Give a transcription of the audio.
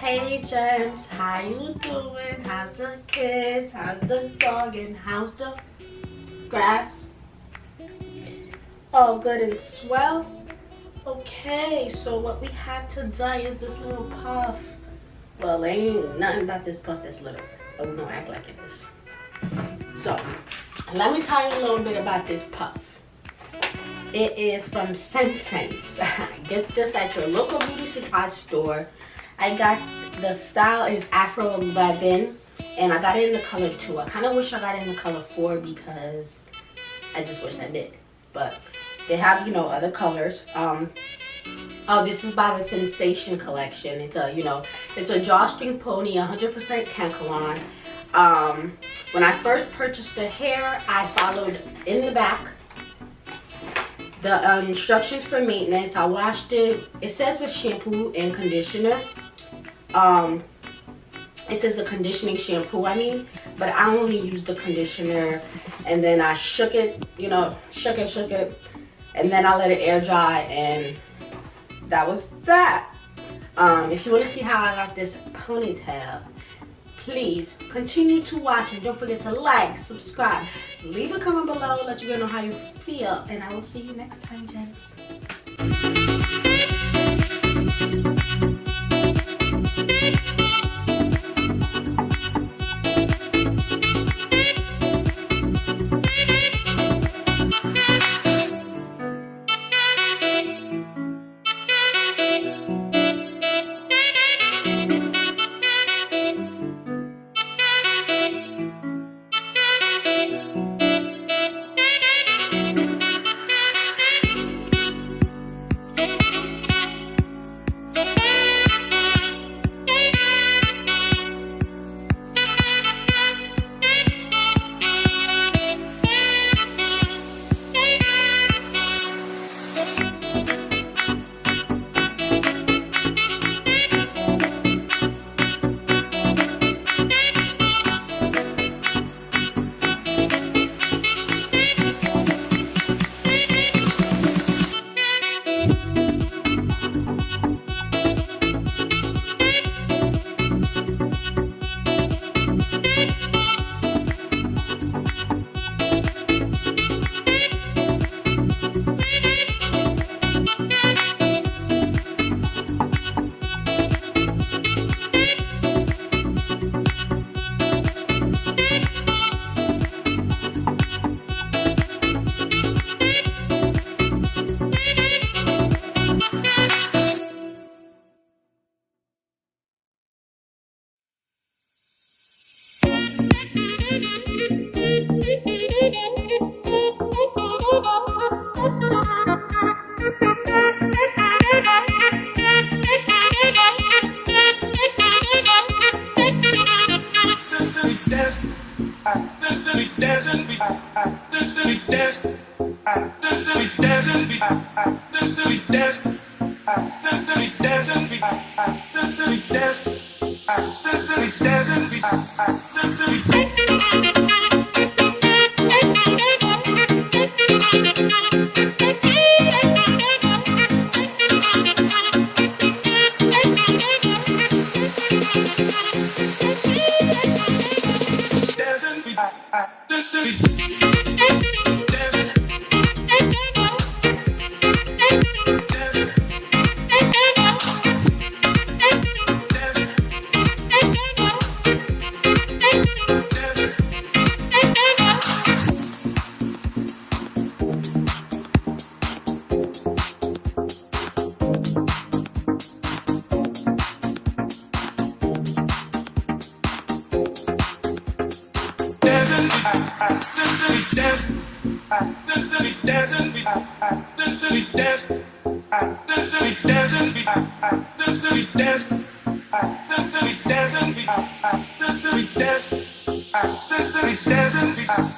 Hey Gems, how you doing? How's the kids? How's the dog? And how's the grass? All good and swell? Okay, so what we have today is this little puff. Well, ain't nothing about this puff that's little, but we're gonna act like it is. So, let me tell you a little bit about this puff. It is from Sensei. Get this at your local beauty supply store. I got, the style is Afro 11, and I got it in the color 2. I kind of wish I got it in the color 4 because I just wish I did. But they have, you know, other colors. Oh, this is by the Sensation collection. It's a, you know, it's a drawstring pony, 100% Cancaron. When I first purchased the hair, I followed in the back the instructions for maintenance. I washed it. It says with shampoo and conditioner. It says a conditioning shampoo, but I only used the conditioner, and then I shook it, you know, shook it, and then I let it air dry, and that was that. If you want to see how I got this ponytail, please continue to watch, and don't forget to like, subscribe, leave a comment below, let you know how you feel, and I will see you next time, gents. Dancing.